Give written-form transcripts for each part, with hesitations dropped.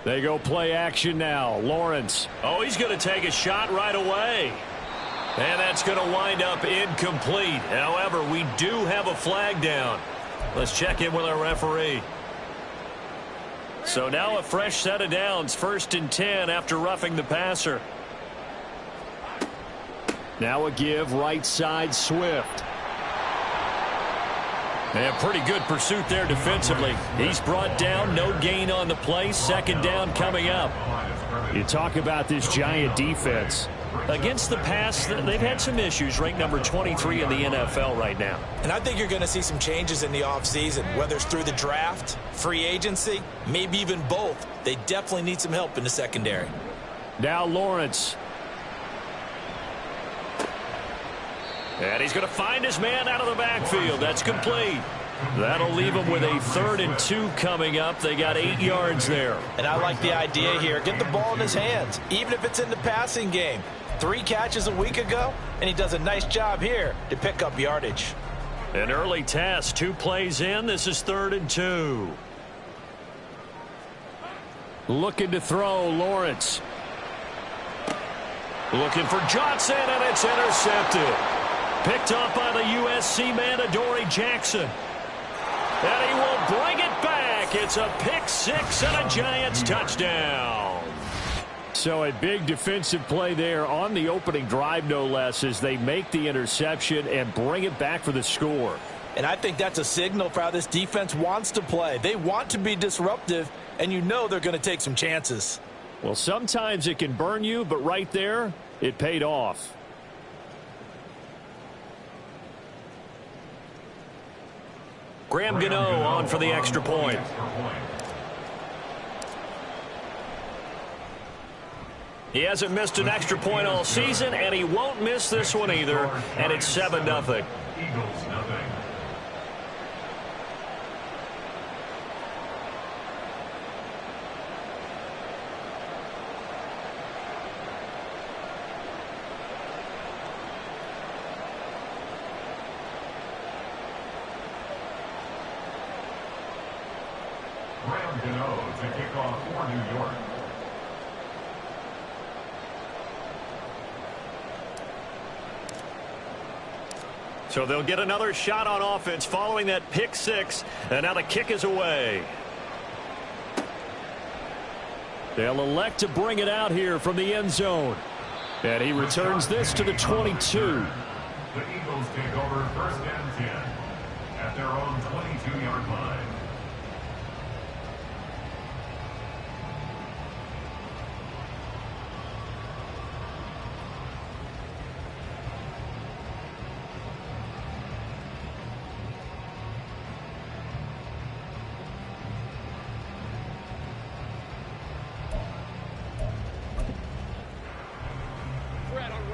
They go play action now. Lawrence. Oh, he's going to take a shot right away. And that's going to wind up incomplete. However, we do have a flag down. Let's check in with our referee. So now a fresh set of downs. 1st and 10 after roughing the passer. Now a give right side Swift. And pretty good pursuit there defensively. He's brought down, no gain on the play. 2nd down coming up. You talk about this Giant defense. Against the pass, they've had some issues. Ranked number 23 in the NFL right now. And I think you're going to see some changes in the offseason, whether it's through the draft, free agency, maybe even both. They definitely need some help in the secondary. Now Lawrence. And he's going to find his man out of the backfield. That's complete. That'll leave him with a 3rd and 2 coming up. They got 8 yards there. And I like the idea here. Get the ball in his hands, even if it's in the passing game. 3 catches a week ago, and he does a nice job here to pick up yardage. An early test. 2 plays in. This is 3rd and 2. Looking to throw, Lawrence. Looking for Johnson, and it's intercepted. Picked up by the USC man, Adoree Jackson. And he will bring it back. It's a pick 6 and a Giants touchdown. So a big defensive play there on the opening drive, no less, as they make the interception and bring it back for the score. And I think that's a signal for how this defense wants to play. They want to be disruptive, and you know they're going to take some chances. Well, sometimes it can burn you, but right there, it paid off. Graham Gano on for the extra point. He hasn't missed an extra point all season, and he won't miss this one either, and it's 7-0. Eagles, nothing. Graham Gano to kick off for New York. So they'll get another shot on offense following that pick 6, and now the kick is away. They'll elect to bring it out here from the end zone. And he returns this to the 22. The Eagles take over 1st and 10 at their own 22-yard line.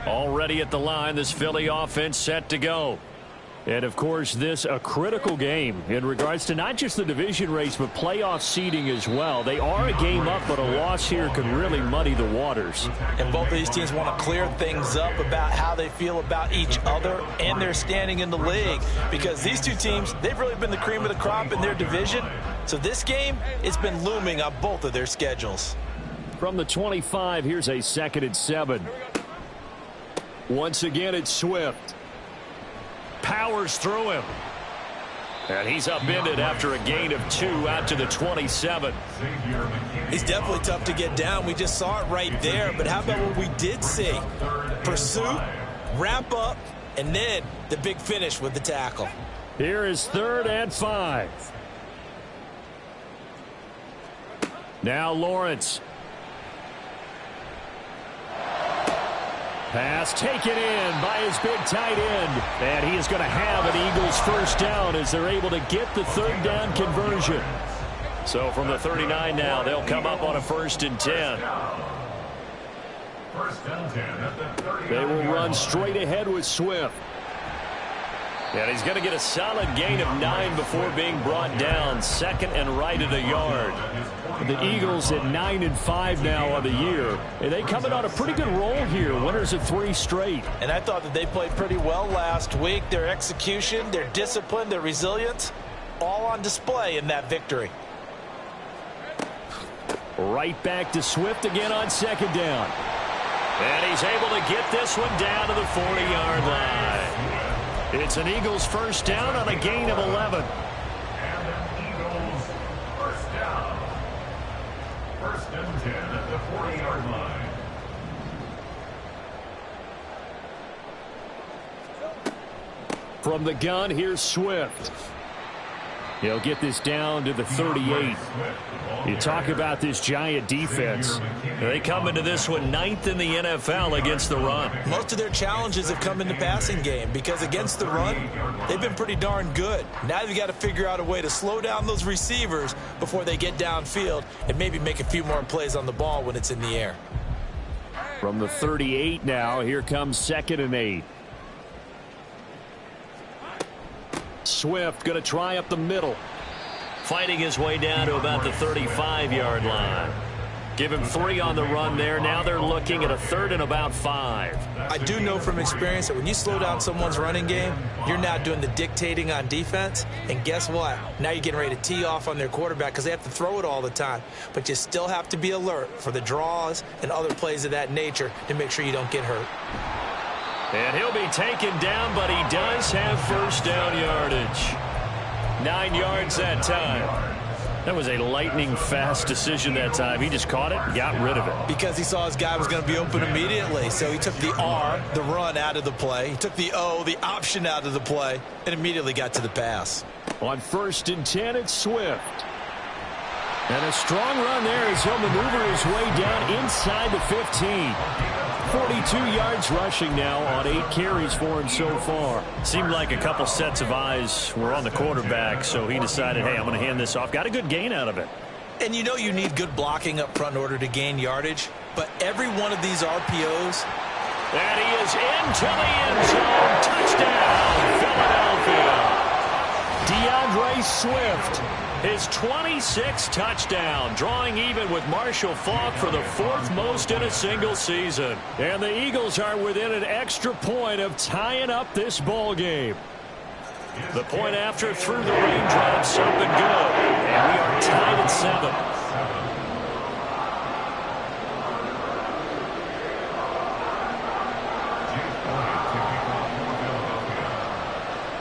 Already at the line, this Philly offense set to go. And, of course, this a critical game in regards to not just the division race, but playoff seeding as well. They are a game up, but a loss here could really muddy the waters. And both of these teams want to clear things up about how they feel about each other and their standing in the league. Because these two teams, they've really been the cream of the crop in their division. So this game, it's been looming on both of their schedules. From the 25, here's a 2nd and 7. Once again, it's Swift. Powers through him. And he's upended after a gain of 2 out to the 27. He's definitely tough to get down. We just saw it right there. But how about what we did see? Pursuit, wrap up, and then the big finish with the tackle. Here is 3rd and 5. Now Lawrence. Pass taken in by his big tight end. And he is going to have an Eagles 1st down as they're able to get the 3rd down conversion. So from the 39 now, they'll come up on a 1st and 10. 1st and 10 at the 39. They will run straight ahead with Swift. And he's going to get a solid gain of 9 before being brought down. 2nd and right at a yard. The Eagles at 9-5 now on the year. And they coming on a pretty good roll here. Winners of 3 straight. And I thought that they played pretty well last week. Their execution, their discipline, their resilience, all on display in that victory. Right back to Swift again on second down. And he's able to get this one down to the 40-yard line. It's an Eagles first down on a gain of 11. And an Eagles first down. First and 10 at the 40-yard line. From the gun, here's Swift. He'll get this down to the 38. You talk about this Giant defense. They come into this one 9th in the NFL against the run. Most of their challenges have come in the passing game because against the run, they've been pretty darn good. Now you've got to figure out a way to slow down those receivers before they get downfield and maybe make a few more plays on the ball when it's in the air. From the 38 now, here comes 2nd and 8. Swift going to try up the middle. Fighting his way down to about the 35-yard line. Give him 3 on the run there. Now they're looking at a 3rd and about 5. I do know from experience that when you slow down someone's running game, you're now doing the dictating on defense. And guess what? Now you're getting ready to tee off on their quarterback because they have to throw it all the time. But you still have to be alert for the draws and other plays of that nature to make sure you don't get hurt. And he'll be taken down, but he does have first down yardage. 9 yards that time. That was a lightning-fast decision that time. He just caught it and got rid of it. Because he saw his guy was going to be open immediately. So he took the R, the run, out of the play. He took the O, the option, out of the play, and immediately got to the pass. On 1st and 10, it's Swift. And a strong run there as he'll maneuver his way down inside the 15. 42 yards rushing now on 8 carries for him so far. Seemed like a couple sets of eyes were on the quarterback, so he decided, hey, I'm going to hand this off. Got a good gain out of it. And you know you need good blocking up front in order to gain yardage, but every one of these RPOs. And he is into the end zone. Touchdown, Philadelphia. DeAndre Swift. His 26th touchdown, drawing even with Marshall Faulk for the 4th most in a single season. And the Eagles are within an extra point of tying up this ball game. The point after through the raindrops up and good. And we are tied at 7.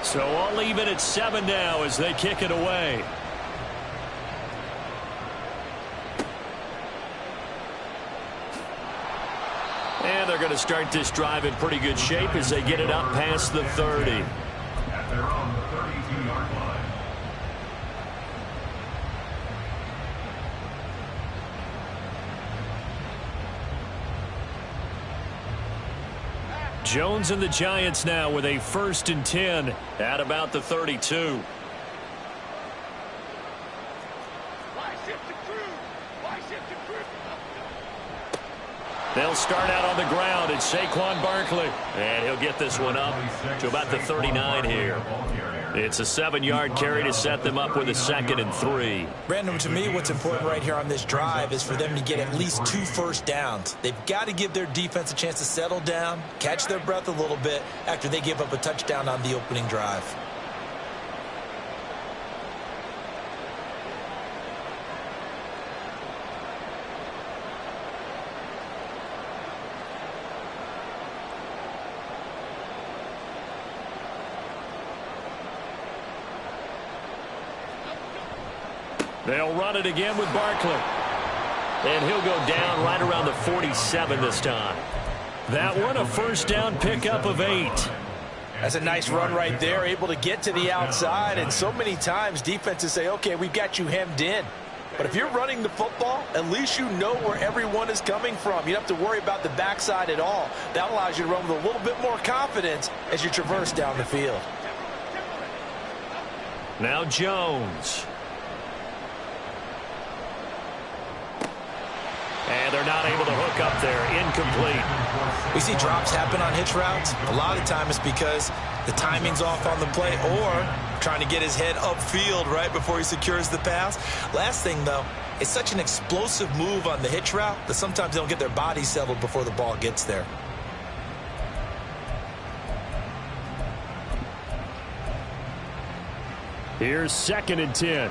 So all even at 7 now as they kick it away. And they're going to start this drive in pretty good shape as they get it up past the 30. At their own 32-yard line. Jones and the Giants now with a 1st and 10 at about the 32. They'll start out on the ground. It's Saquon Barkley. And he'll get this one up to about the 39 here. It's a 7-yard carry to set them up with a 2nd and 3. Brandon, to me, what's important right here on this drive is for them to get at least 2 first downs. They've got to give their defense a chance to settle down, catch their breath a little bit after they give up a touchdown on the opening drive. They'll run it again with Barkley. And he'll go down right around the 47 this time. That one, a first down pickup of 8. That's a nice run right there, able to get to the outside. And so many times defenses say, okay, we've got you hemmed in. But if you're running the football, at least you know where everyone is coming from. You don't have to worry about the backside at all. That allows you to run with a little bit more confidence as you traverse down the field. Now Jones. And they're not able to hook up there. Incomplete. We see drops happen on hitch routes. A lot of time it's because the timing's off on the play or trying to get his head upfield right before he secures the pass. Last thing, though, it's such an explosive move on the hitch route that sometimes they don't get their body settled before the ball gets there. Here's 2nd and 10.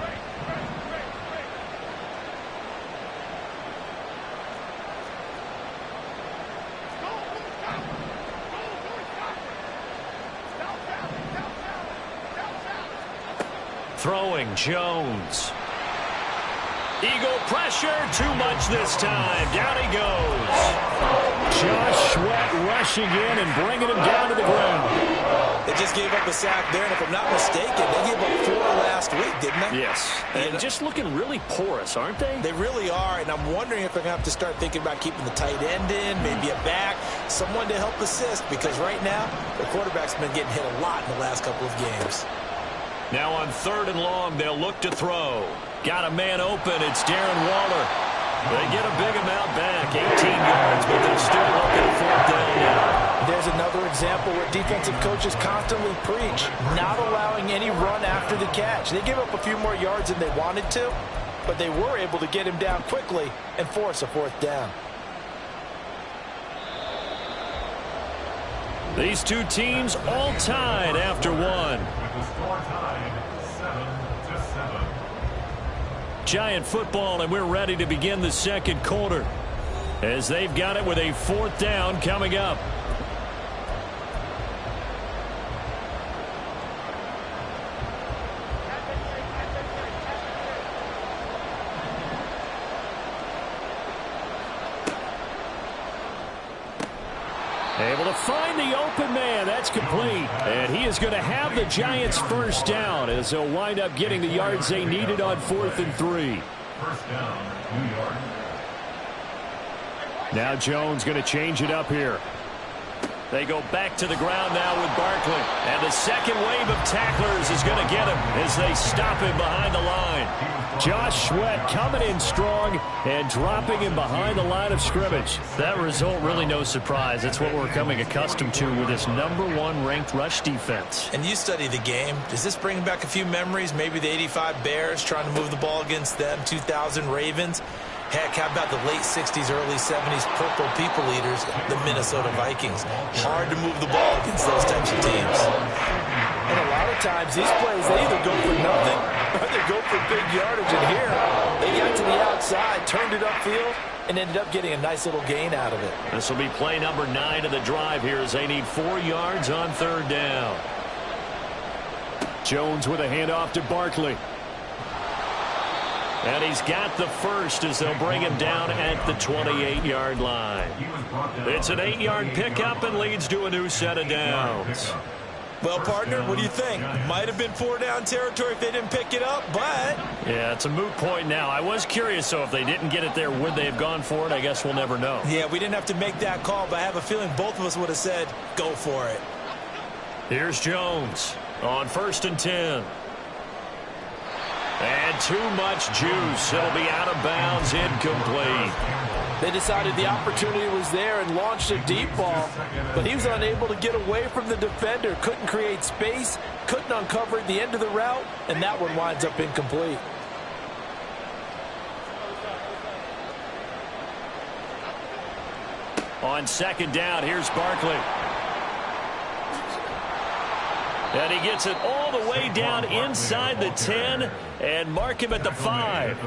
throwing, Jones. Eagle pressure, too much this time. Down he goes. Josh Sweat rushing in and bringing him down to the ground. They just gave up a sack there, and if I'm not mistaken, they gave up 4 last week, didn't they? Yes. And just looking really porous, aren't they? They really are, and I'm wondering if they're going to have to start thinking about keeping the tight end in, maybe a back, someone to help assist, because right now, the quarterback's been getting hit a lot in the last couple of games. Now on 3rd and long, they'll look to throw. Got a man open. It's Darren Waller. They get a big amount back, 18 yards, but they're still looking at 4th down now. There's another example where defensive coaches constantly preach, not allowing any run after the catch. They gave up a few more yards than they wanted to, but they were able to get him down quickly and force a 4th down. These two teams all tied after one. With the score tied 7-7. Giant football, and we're ready to begin the second quarter as they've got it with a 4th down coming up. Able to find the open man. That's complete. And he is going to have the Giants' 1st down as they'll wind up getting the yards they needed on 4th and 3. 1st down, New York. Now Jones going to change it up here. They go back to the ground now with Barkley. And the second wave of tacklers is going to get him as they stop him behind the line. Josh Sweat coming in strong and dropping him behind the line of scrimmage. That result really no surprise. It's what we're coming accustomed to with this #1 ranked rush defense. And you study the game. Does this bring back a few memories? Maybe the 85 Bears trying to move the ball against them, 2000 Ravens. Heck, how about the late 60s, early 70s Purple People Eaters, the Minnesota Vikings? Hard to move the ball against those types of teams. And a lot of times, these plays, they either go for nothing or they go for big yardage. And here, they got to the outside, turned it upfield, and ended up getting a nice little gain out of it. This will be play number 9 of the drive here as they need 4 yards on 3rd down. Jones with a handoff to Barkley. And he's got the 1st as they'll bring him down at the 28-yard line. It's an 8-yard pickup and leads to a new set of downs. Well, partner, what do you think? Might have been 4-down territory if they didn't pick it up, but... Yeah, it's a moot point now. I was curious, so if they didn't get it there, would they have gone for it? I guess we'll never know. Yeah, we didn't have to make that call, but I have a feeling both of us would have said, go for it. Here's Jones on 1st and 10. And too much juice. It'll be out of bounds, incomplete. They decided the opportunity was there and launched a deep ball, but he was unable to get away from the defender, couldn't create space, couldn't uncover the end of the route, and that one winds up incomplete. On 2nd down, here's Barkley. And he gets it all the way down inside the 10 and mark him at the 5.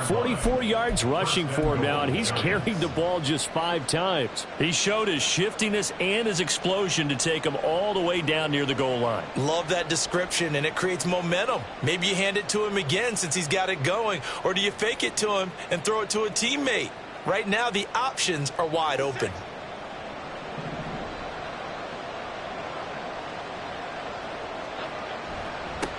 44 yards rushing for him now, and he's carried the ball just 5 times. He showed his shiftiness and his explosion to take him all the way down near the goal line. Love that description, and it creates momentum. Maybe you hand it to him again since he's got it going, or do you fake it to him and throw it to a teammate? Right now, the options are wide open.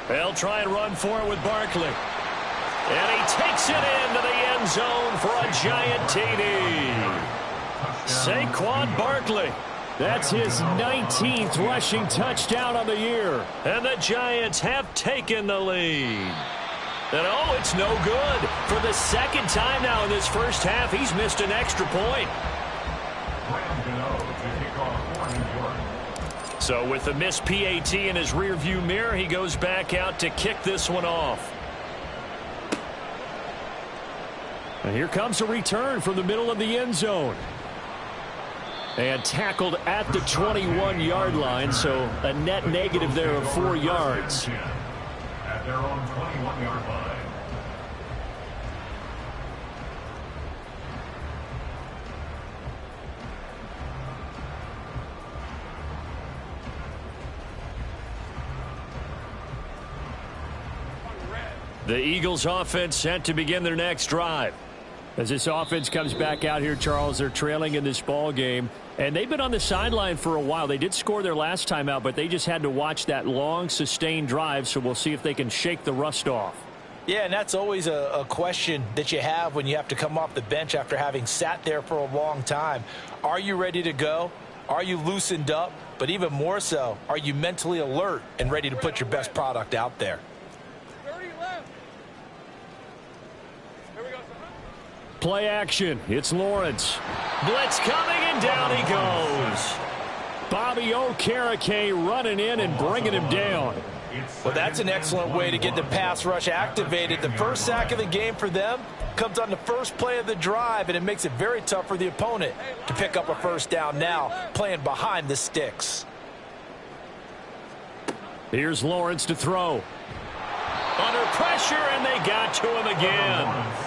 They'll try and run for it with Barkley. And he takes it into the end zone for a giant TD. Saquon Barkley. That's his 19th rushing touchdown on the year. And the Giants have taken the lead. And oh, it's no good. For the 2nd time now in this first half, he's missed an extra point. So with the missed PAT in his rearview mirror, he goes back out to kick this one off. And here comes a return from the middle of the end zone. And tackled at the 21-yard line, so a net negative there of 4 yards. At their own 21-yard line. The Eagles offense set to begin their next drive. As this offense comes back out here, Charles, they're trailing in this ball game. And they've been on the sideline for a while. They did score their last time out, but they just had to watch that long, sustained drive. So we'll see if they can shake the rust off. Yeah, and that's always a question that you have when you have to come off the bench after having sat there for a long time. Are you ready to go? Are you loosened up? But even more so, are you mentally alert and ready to put your best product out there? Play action. It's Lawrence. Blitz coming, and down he goes. Bobby Okereke running in and bringing him down. Well, that's an excellent way to get the pass rush activated. The first sack of the game for them comes on the first play of the drive, and it makes it very tough for the opponent to pick up a first down now, playing behind the sticks. Here's Lawrence to throw. Under pressure, and they got to him again.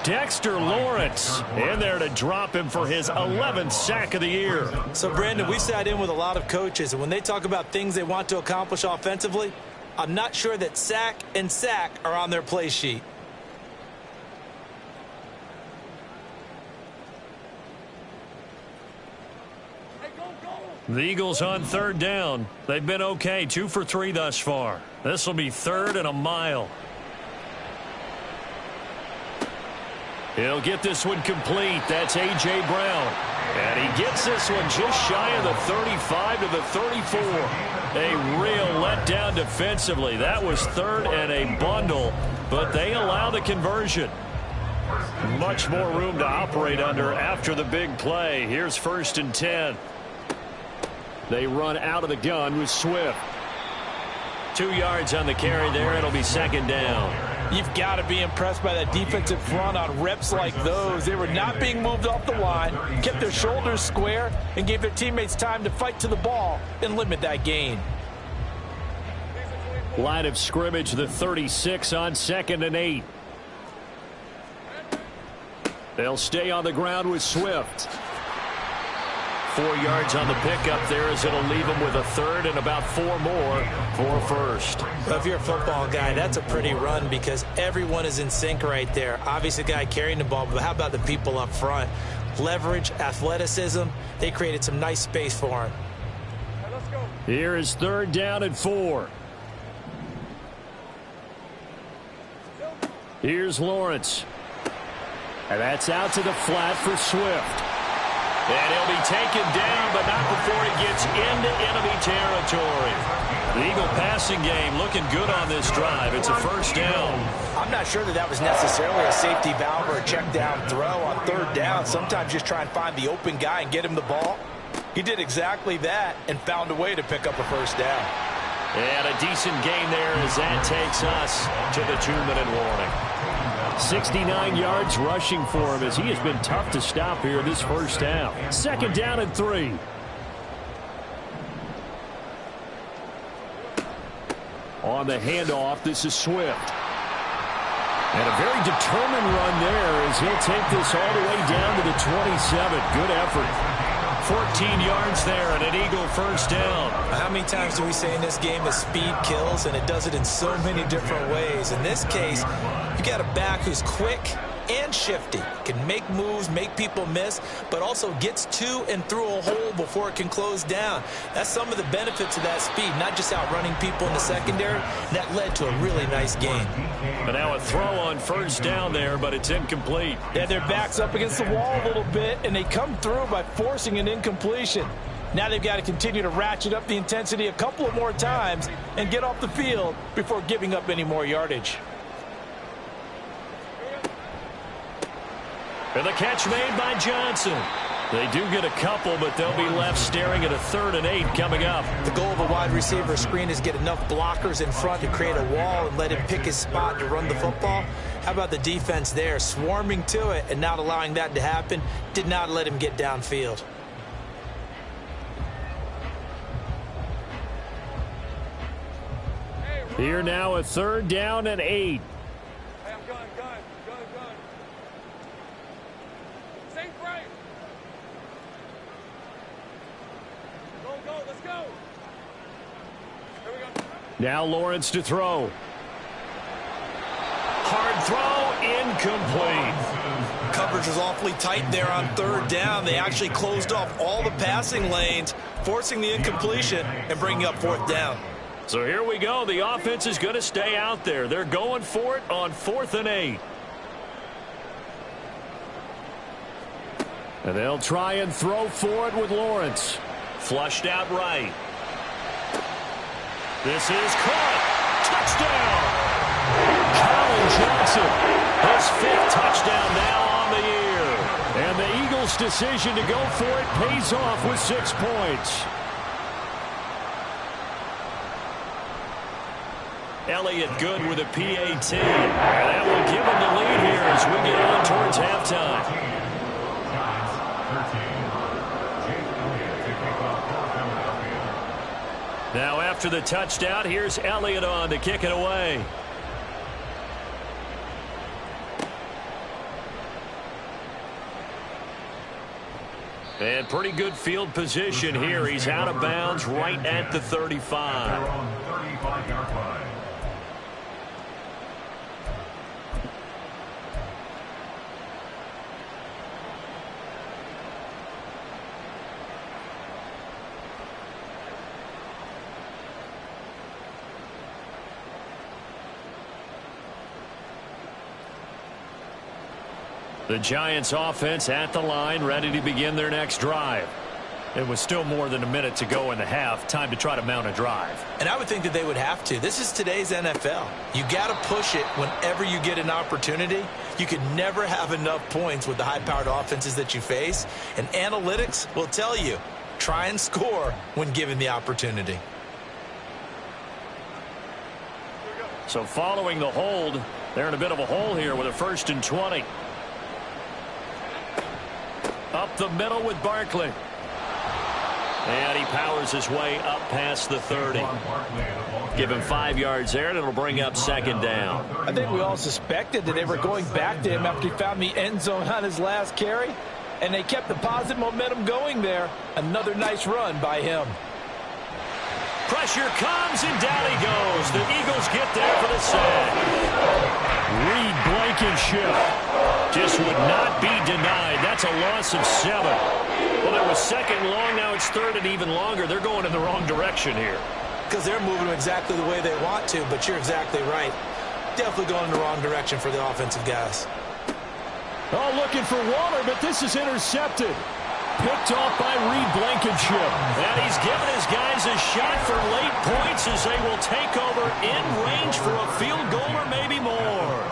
Dexter Lawrence in there to drop him for his 11th sack of the year. So, Brandon, we sat in with a lot of coaches, and when they talk about things they want to accomplish offensively, I'm not sure that sack and sack are on their play sheet. The Eagles on third down. They've been okay, 2 for 3 thus far. This will be 3rd and a mile. He'll get this one complete. That's A.J. Brown. And he gets this one just shy of the 35 to the 34. A real letdown defensively. That was 3rd and a bundle, but they allow the conversion. Much more room to operate under after the big play. Here's 1st and 10. They run out of the gun with Swift. 2 yards on the carry there. It'll be 2nd down. You've got to be impressed by that defensive front on reps like those. They were not being moved off the line, kept their shoulders square, and gave their teammates time to fight to the ball and limit that gain. Line of scrimmage, the 36 on 2nd and 8. They'll stay on the ground with Swift. 4 yards on the pickup there as it'll leave them with a 3rd and about 4 more for 1st. Well, if you're a football guy, that's a pretty run because everyone is in sync right there. Obviously, the guy carrying the ball, but how about the people up front? Leverage, athleticism, they created some nice space for him. Here is 3rd down and 4. Here's Lawrence. And that's out to the flat for Swift. And he'll be taken down, but not before he gets into enemy territory. The Eagle passing game looking good on this drive. It's a 1st down. I'm not sure that was necessarily a safety valve or a check down throw on 3rd down. Sometimes just try and find the open guy and get him the ball. He did exactly that and found a way to pick up a 1st down. And a decent gain there as that takes us to the 2-minute warning. 69 yards rushing for him as he has been tough to stop here this 1st down. 2nd down and 3. On the handoff, this is Swift. And a very determined run there as he'll take this all the way down to the 27. Good effort. 14 yards there and an Eagle 1st down. How many times do we say in this game that speed kills, and it does it in so many different ways. In this case, you got a back who's quick and shifty, can make moves, make people miss, but also gets to and through a hole before it can close down. That's some of the benefits of that speed, not just outrunning people in the secondary. That led to a really nice game. But now a throw on 1st down there, but it's incomplete. Yeah, their back's up against the wall a little bit, and they come through by forcing an incompletion. Now they've got to continue to ratchet up the intensity a couple of more times and get off the field before giving up any more yardage. And the catch made by Johnson. They do get a couple, but they'll be left staring at a 3rd and 8 coming up. The goal of a wide receiver screen is get enough blockers in front to create a wall and let him pick his spot to run the football. How about the defense there, swarming to it and not allowing that to happen? Did not let him get downfield. Here now a 3rd down and 8. Now Lawrence to throw. incomplete. Coverage was awfully tight there on third down. They actually closed off all the passing lanes, forcing the incompletion and bringing up fourth down. So here we go. The offense is going to stay out there. They're going for it on 4th and 8. And they'll try and throw for it with Lawrence. Flushed out right. This is caught. Touchdown. Colin Johnson. His 5th touchdown now on the year. And the Eagles' decision to go for it pays off with 6 points. Elliott good with a PAT. And that will give him the lead here as we get on towards halftime. Now after the touchdown, here's Elliott on to kick it away. And pretty good field position here. He's out of bounds right at the 35. The Giants offense at the line, ready to begin their next drive. It was still more than a minute to go in the half. Time to try to mount a drive. And I would think that they would have to. This is today's NFL. You got to push it whenever you get an opportunity. You could never have enough points with the high-powered offenses that you face. And analytics will tell you, try and score when given the opportunity. So following the hold, they're in a bit of a hole here with a 1st and 20. Up the middle with Barkley. And he powers his way up past the 30. Give him 5 yards there, and it'll bring up 2nd down. I think we all suspected that they were going back to him after he found the end zone on his last carry, and they kept the positive momentum going there. Another nice run by him. Pressure comes, and down he goes. The Eagles get there for the sack. Reed Blankenship just would not be denied. That's a loss of 7. Well, it was 2nd and long. Now it's 3rd and even longer. They're going in the wrong direction here. Because they're moving exactly the way they want to, but you're exactly right. Definitely going in the wrong direction for the offensive guys. Oh, looking for Waller, but this is intercepted. Picked off by Reed Blankenship. And he's given his guys a shot for late points as they will take over in range for a field goal or maybe more.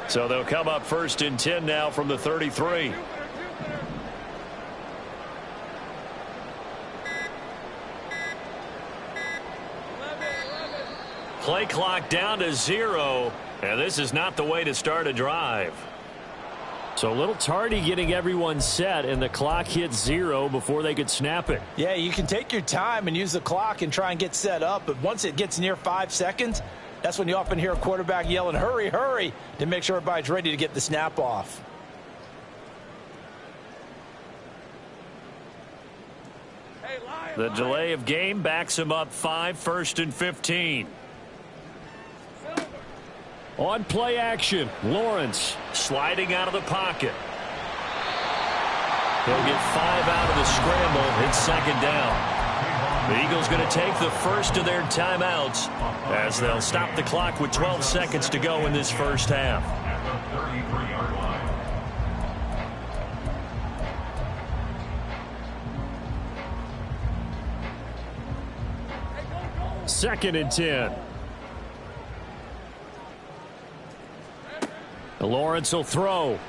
So they'll come up 1st and 10 now from the 33. Play clock down to 0, and this is not the way to start a drive. So a little tardy getting everyone set, and the clock hit 0 before they could snap it. Yeah, you can take your time and use the clock and try and get set up, but once it gets near 5 seconds, that's when you often hear a quarterback yelling, hurry, hurry, to make sure everybody's ready to get the snap off. The delay of game backs him up 5, 1st and 15. On play action, Lawrence sliding out of the pocket. He'll get 5 out of the scramble. It's 2nd down. The Eagles going to take the first of their timeouts as they'll stop the clock with 12 seconds to go in this first half. At the 33-yard line. 2nd and 10. Lawrence will throw.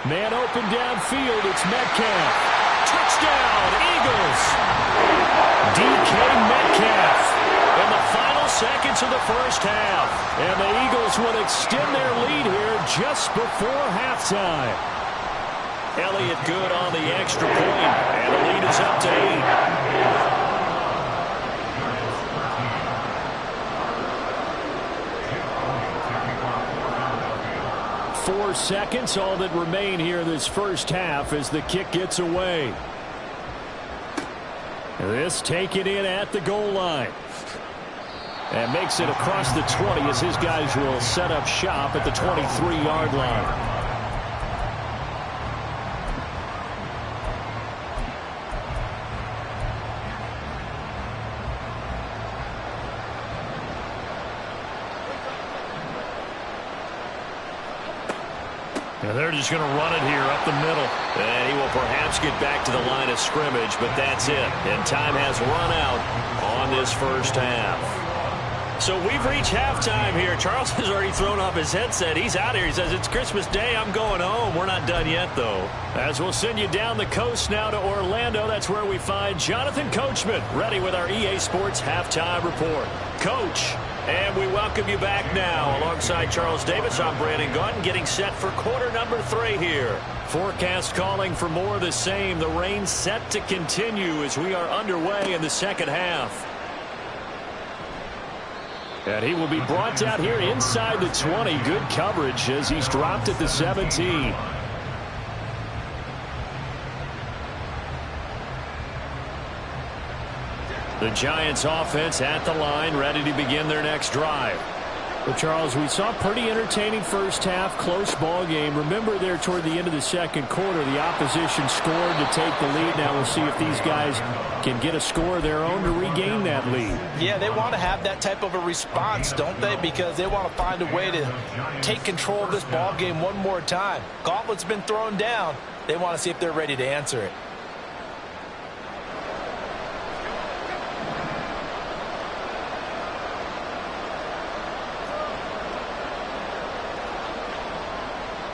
Man open downfield. It's Metcalf. Touchdown, Eagles. DK Metcalf. And the final seconds of the first half. And the Eagles would extend their lead here just before halftime. Elliott good on the extra point, and the lead is up to 8. 4 seconds, all that remain here this first half as the kick gets away. This taken in at the goal line. And makes it across the 20 as his guys will set up shop at the 23-yard line. And they're just going to run it here up the middle. And he will perhaps get back to the line of scrimmage, but that's it. And time has run out on this first half. So we've reached halftime here. Charles has already thrown off his headset. He's out here. He says, it's Christmas Day. I'm going home. We're not done yet, though. As we'll send you down the coast now to Orlando. That's where we find Jonathan Coachman, ready with our EA Sports Halftime Report. Coach. And we welcome you back now. Alongside Charles Davis, I'm Brandon Gaudin, getting set for quarter number 3 here. Forecast calling for more of the same. The rain set to continue as we are underway in the second half. And he will be brought out here inside the 20. Good coverage as he's dropped at the 17. The Giants offense at the line, ready to begin their next drive. Well, Charles, we saw a pretty entertaining first half, close ball game. Remember there toward the end of the second quarter, the opposition scored to take the lead. Now we'll see if these guys can get a score of their own to regain that lead. Yeah, they want to have that type of a response, don't they? Because they want to find a way to take control of this ball game one more time. Gauntlet's been thrown down. They want to see if they're ready to answer it.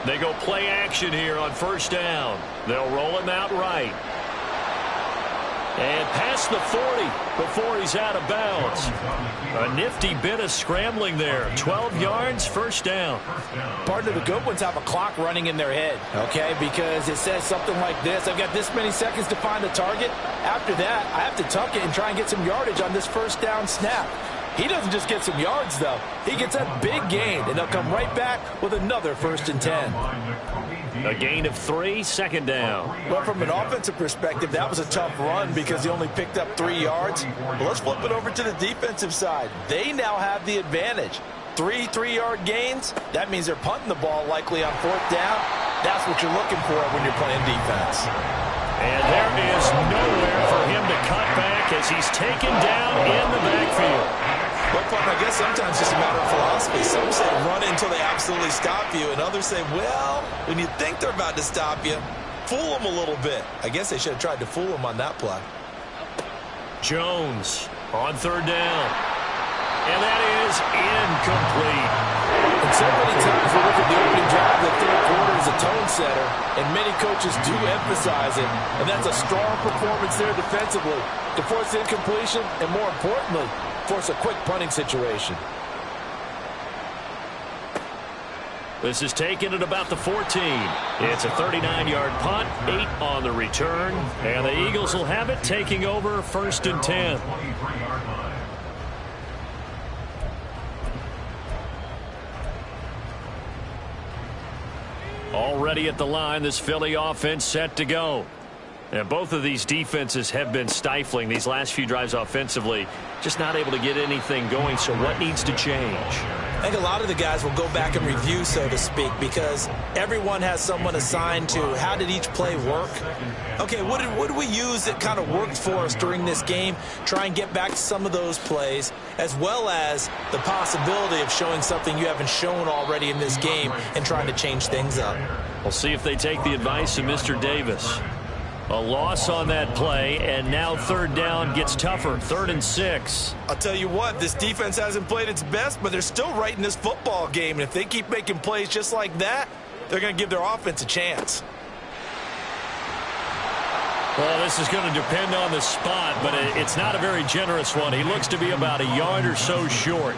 They go play action here on first down. They'll roll him out right. And past the 40 before he's out of bounds. A nifty bit of scrambling there. 12 yards, first down. Part of the good ones have a clock running in their head, okay? Because it says something like this. I've got this many seconds to find a target. After that, I have to tuck it and try and get some yardage on this first down snap. He doesn't just get some yards, though. He gets a big gain, and they'll come right back with another 1st and 10. A gain of 3, second down. Well, from an offensive perspective, that was a tough run because he only picked up 3 yards. But let's flip it over to the defensive side. They now have the advantage. 3 3-yard gains, that means they're punting the ball likely on 4th down. That's what you're looking for when you're playing defense. And there is nowhere for him to cut back as he's taken down in the backfield. Well, I guess sometimes it's just a matter of philosophy. Some say run until they absolutely stop you, and others say, well, when you think they're about to stop you, fool them a little bit. I guess they should have tried to fool them on that play. Jones on 3rd down. And that is incomplete. And so many times we look at the opening drive of the 3rd quarter as a tone setter, and many coaches do emphasize it, and that's a strong performance there defensively to force incompletion and, more importantly, force a quick punting situation. This is taken at about the 14. It's a 39-yard punt, 8 on the return, and the Eagles will have it taking over 1st and 10. Already at the line, this Philly offense set to go. And both of these defenses have been stifling these last few drives offensively. Just not able to get anything going, so what needs to change? I think a lot of the guys will go back and review, so to speak, because everyone has someone assigned to how did each play work. Okay, what did we use that kind of worked for us during this game? Try and get back to some of those plays, as well as the possibility of showing something you haven't shown already in this game and trying to change things up. We'll see if they take the advice of Mr. Davis. A loss on that play, and now 3rd down gets tougher. 3rd and 6. I'll tell you what, this defense hasn't played its best, but they're still right in this football game. And if they keep making plays just like that, they're going to give their offense a chance. Well, this is going to depend on the spot, but it's not a very generous one. He looks to be about a yard or so short.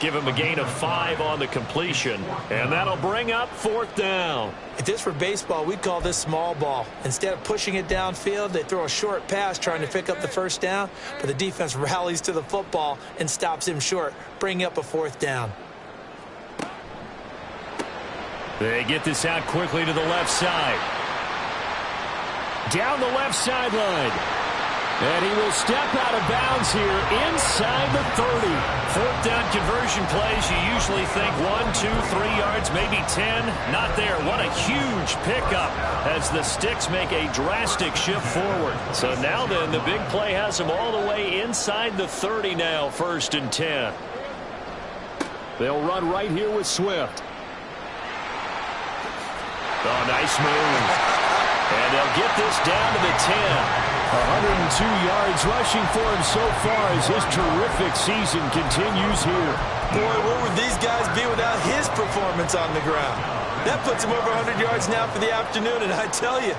Give him a gain of 5 on the completion, and that'll bring up 4th down. If this were baseball, we'd call this small ball. Instead of pushing it downfield, they throw a short pass trying to pick up the 1st down, but the defense rallies to the football and stops him short, bringing up a 4th down. They get this out quickly to the left side. Down the left sideline. And he will step out of bounds here inside the 30. 4th down conversion plays, you usually think 1, 2, 3 yards, maybe 10. Not there. What a huge pickup as the Sticks make a drastic shift forward. So now then, the big play has them all the way inside the 30 now, 1st and 10. They'll run right here with Swift. Oh, nice move. And they'll get this down to the 10. 102 yards rushing for him so far as his terrific season continues here. Boy, what would these guys be without his performance on the ground? That puts him over 100 yards now for the afternoon, and I tell you,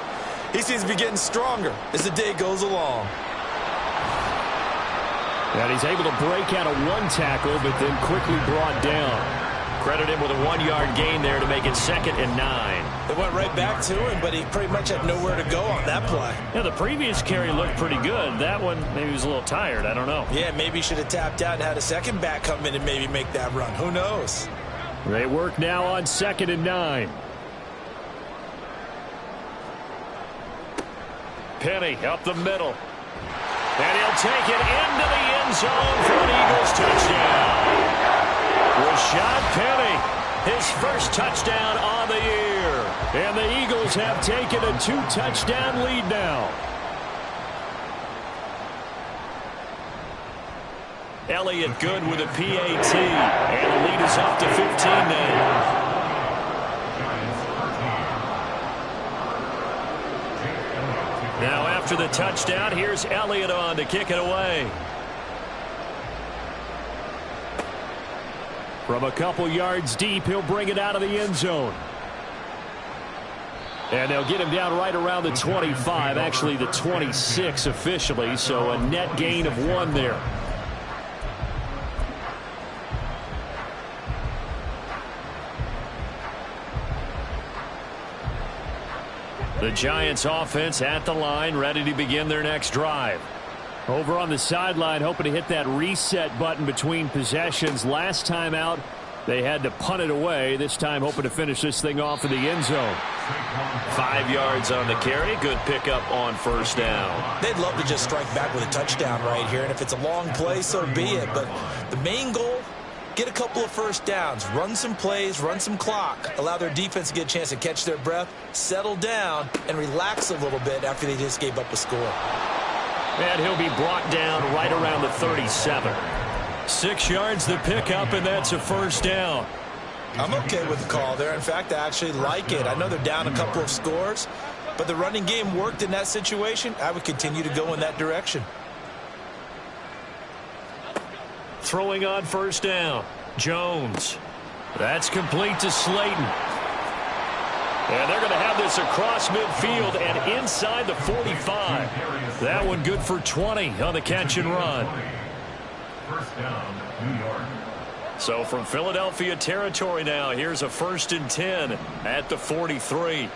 he seems to be getting stronger as the day goes along. And he's able to break out of 1 tackle, but then quickly brought down. Credit him with a 1-yard gain there to make it 2nd and 9. They went right back to him, but he pretty much had nowhere to go on that play. Yeah, the previous carry looked pretty good. That one, maybe he was a little tired. I don't know. Yeah, maybe he should have tapped out and had a second back come in and maybe make that run. Who knows? They work now on 2nd and 9. Penny up the middle. And he'll take it into the end zone for an Eagles touchdown. Rashad Penny, his first touchdown on the year. And the Eagles have taken a 2-touchdown lead now. Elliott good with a PAT. And the lead is up to 15 now. Now after the touchdown, here's Elliott on to kick it away. From a couple yards deep, he'll bring it out of the end zone. And they'll get him down right around the 25, actually the 26 officially, so a net gain of 1 there. The Giants offense at the line, ready to begin their next drive. Over on the sideline, hoping to hit that reset button between possessions. Last time out, they had to punt it away. This time, hoping to finish this thing off in the end zone. 5 yards on the carry. Good pickup on 1st down. They'd love to just strike back with a touchdown right here, and if it's a long play, so be it. But the main goal, get a couple of 1st downs, run some plays, run some clock, allow their defense to get a chance to catch their breath, settle down, and relax a little bit after they just gave up a score. And he'll be brought down right around the 37. 6 yards the pickup, and that's a 1st down. I'm okay with the call there. In fact, I actually like it. I know they're down a couple of scores, but the running game worked in that situation. I would continue to go in that direction. Throwing on 1st down, Jones. That's complete to Slayton. And they're going to have this across midfield and inside the 45. That one good for 20 on the catch and run. 1st down, New York. So from Philadelphia territory now, here's a 1st and 10 at the 43.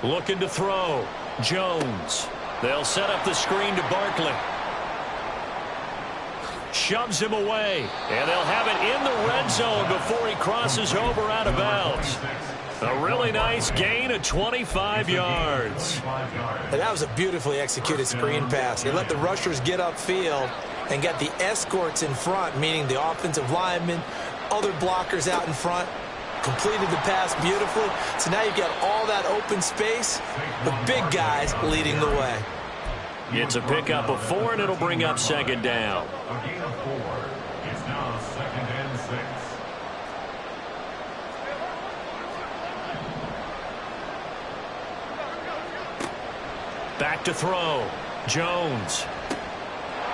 Looking to throw, Jones. They'll set up the screen to Barkley. Shoves him away, and they'll have it in the red zone before he crosses over out of bounds. A really nice gain of 25 yards. And that was a beautifully executed screen pass. They let the rushers get upfield and got the escorts in front, meaning the offensive linemen, other blockers out in front, completed the pass beautifully. So now you've got all that open space with big guys leading the way. It's a pickup of 4, and it'll bring up 2nd down. A gain of 4. It's now 2nd and 6. Back to throw, Jones.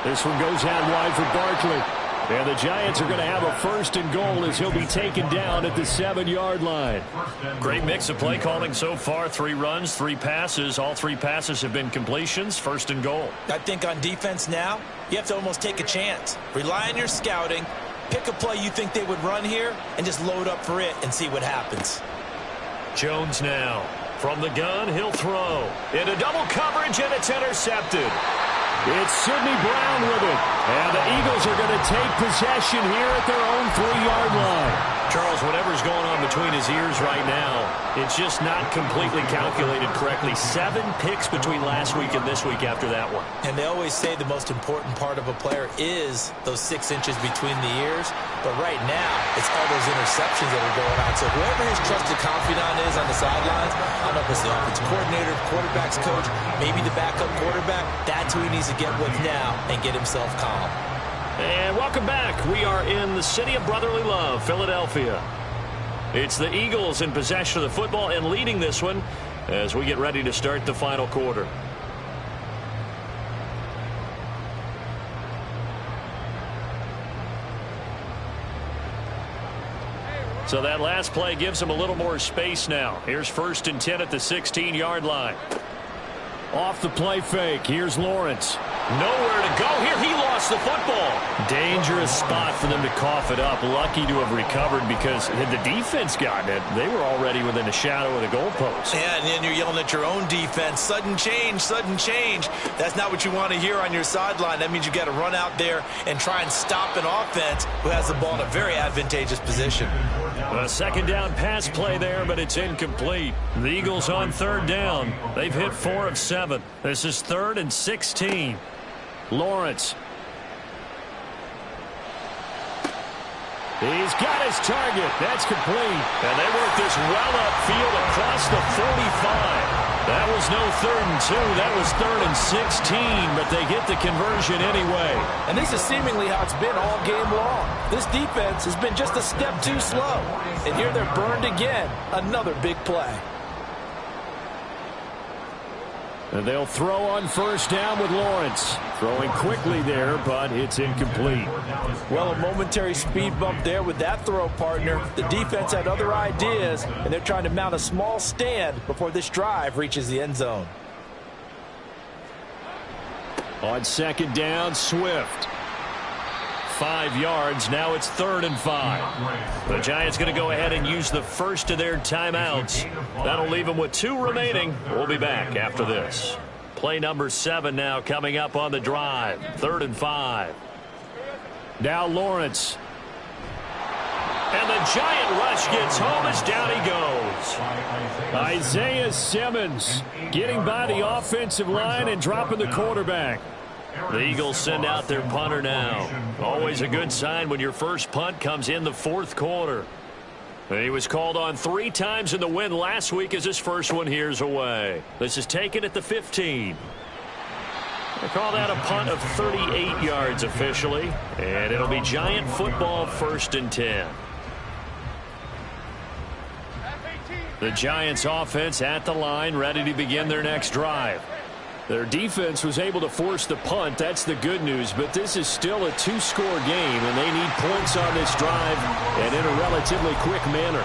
This one goes out wide for Barkley. And the Giants are going to have a 1st and goal as he'll be taken down at the 7-yard line. Great mix of play calling so far. 3 runs, 3 passes. All 3 passes have been completions. 1st and goal. I think on defense now, you have to almost take a chance. Rely on your scouting. Pick a play you think they would run here and just load up for it and see what happens. Jones now. From the gun, he'll throw. Into double coverage, and it's intercepted. It's Sidney Brown with it. And the Eagles are going to take possession here at their own 3-yard line. Charles, whatever's going on between his ears right now, it's just not completely calculated correctly. 7 picks between last week and this week after that one. And they always say the most important part of a player is those 6 inches between the ears. But right now, it's all those interceptions that are going on. So whoever his trusted confidant is on the sidelines, I don't know if it's the offensive coordinator, quarterback's coach, maybe the backup quarterback, that's who he needs to get with now and get himself calm. And welcome back. We are in the city of brotherly love, Philadelphia. It's the Eagles in possession of the football and leading this one as we get ready to start the final quarter. So that last play gives them a little more space now. Here's 1st and 10 at the 16-yard line. Off the play fake. Here's Lawrence. Nowhere to go here. He lost the football. Dangerous spot for them to cough it up. Lucky to have recovered because had the defense gotten it, they were already within a shadow of the goalpost. Yeah, and then you're yelling at your own defense. Sudden change, sudden change. That's not what you want to hear on your sideline. That means you got to run out there and try and stop an offense who has the ball in a very advantageous position. A 2nd down pass play there, but it's incomplete. The Eagles on 3rd down. They've hit 4 of 7. This is 3rd and 16. Lawrence. He's got his target. That's complete. And they work this well upfield across the 45. That was no 3rd and 2. That was 3rd and 16, but they get the conversion anyway. And this is seemingly how it's been all game long. This defense has been just a step too slow. And here they're burned again. Another big play. And they'll throw on 1st down with Lawrence. Throwing quickly there, but it's incomplete. Well, a momentary speed bump there with that throw, partner. The defense had other ideas, and they're trying to mount a small stand before this drive reaches the end zone. On 2nd down, Swift. 5 yards. Now it's 3rd and 5. The Giants going to go ahead and use the first of their timeouts. That'll leave them with 2 remaining. We'll be back after this. Play number 7 now coming up on the drive. 3rd and 5. Now Lawrence. And the Giant rush gets home as down he goes. Isaiah Simmons getting by the offensive line and dropping the quarterback. The Eagles send out their punter now. Always a good sign when your first punt comes in the 4th quarter. He was called on 3 times in the win last week as his first one here's away. This is taken at the 15. They call that a punt of 38 yards officially. And it'll be Giant football 1st and 10. The Giants offense at the line ready to begin their next drive. Their defense was able to force the punt. That's the good news. But this is still a 2-score game, and they need points on this drive and in a relatively quick manner.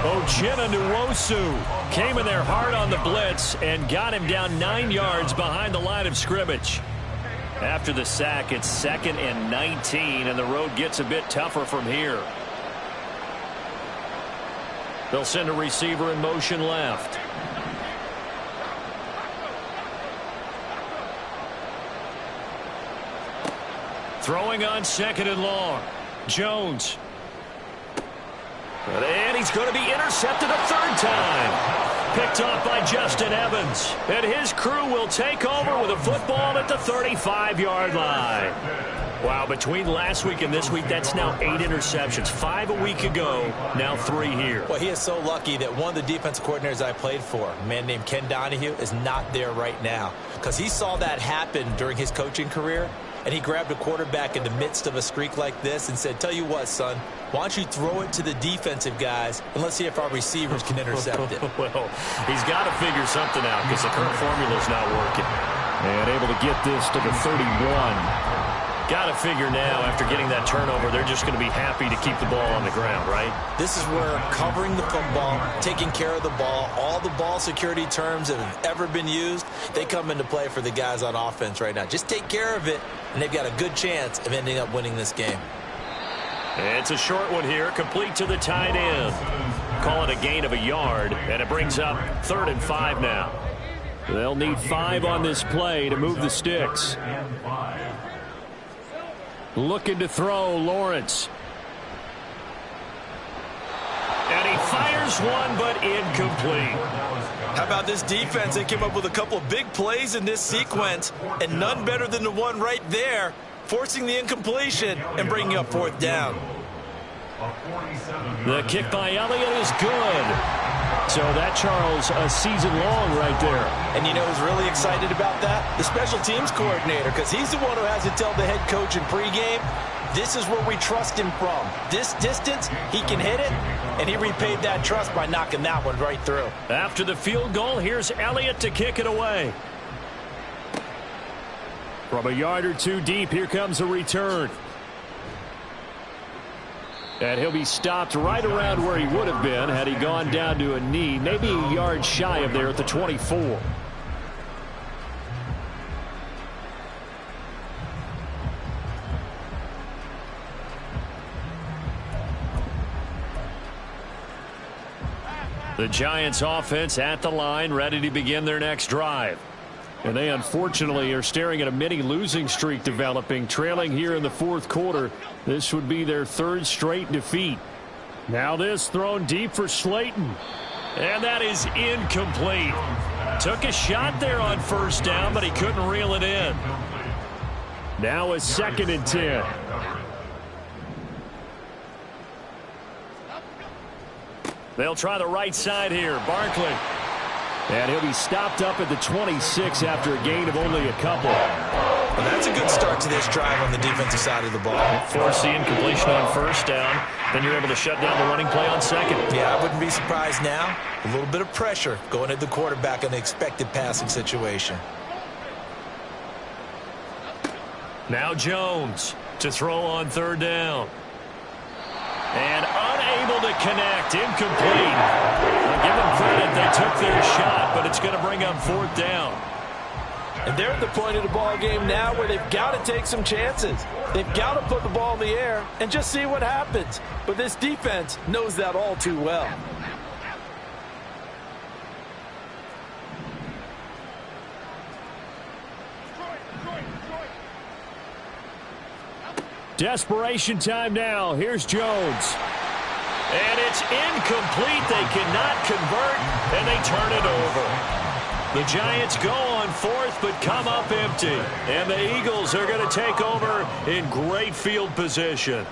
Uchenna Nwosu came in there hard on the blitz and got him down 9 yards behind the line of scrimmage. After the sack, it's 2nd and 19, and the road gets a bit tougher from here. They'll send a receiver in motion left. Throwing on 2nd and long. Jones. And he's going to be intercepted a 3rd time. Picked off by Justin Evans. And his crew will take over with a football at the 35-yard line. Wow, between last week and this week, that's now 8 interceptions. 5 a week ago, now 3 here. Well, he is so lucky that one of the defensive coordinators I played for, a man named Ken Donahue, is not there right now. Because he saw that happen during his coaching career. And he grabbed a quarterback in the midst of a streak like this and said, tell you what, son, why don't you throw it to the defensive guys, and let's see if our receivers can intercept it. Well, he's got to figure something out because the current formula is not working. And able to get this to the 31. Got to figure now, after getting that turnover, they're just going to be happy to keep the ball on the ground, right? This is where covering the football, taking care of the ball, all the ball security terms that have ever been used, they come into play for the guys on offense right now. Just take care of it, and they've got a good chance of ending up winning this game. It's a short one here, complete to the tight end. Call it a gain of a yard, and it brings up 3rd and 5 now. They'll need 5 on this play to move the sticks. Looking to throw, Lawrence. And he fires one, but incomplete. How about this defense? They came up with a couple of big plays in this sequence, and none better than the one right there, forcing the incompletion and bringing up 4th down. The kick by Elliott is good. So that, Charles, a season long right there. And you know who's really excited about that? The special teams coordinator, because he's the one who has to tell the head coach in pregame, this is where we trust him from. This distance, he can hit it, and he repaid that trust by knocking that one right through. After the field goal, here's Elliott to kick it away. From a yard or two deep, here comes a return. And he'll be stopped right around where he would have been had he gone down to a knee, maybe a yard shy of there at the 24. The Giants offense at the line, ready to begin their next drive. And they unfortunately are staring at a mini losing streak developing, trailing here in the 4th quarter. This would be their 3rd straight defeat. Now this thrown deep for Slayton. And that is incomplete. Took a shot there on 1st down, but he couldn't reel it in. Now a 2nd and 10. They'll try the right side here. Barkley. And he'll be stopped up at the 26 after a gain of only a couple. Well, that's a good start to this drive on the defensive side of the ball. Force the incompletion on 1st down. Then you're able to shut down the running play on 2nd. Yeah, I wouldn't be surprised now. A little bit of pressure going at the quarterback in an expected passing situation. Now Jones to throw on 3rd down. And unable to connect. Incomplete. I'll give them credit. They took their shot, but it's going to bring up 4th down. And they're at the point of the ball game now where they've got to take some chances. They've got to put the ball in the air and just see what happens. But this defense knows that all too well. Desperation time now. Here's Jones. And it's incomplete. They cannot convert, and they turn it over. The Giants go on 4th, but come up empty. And the Eagles are going to take over in great field position.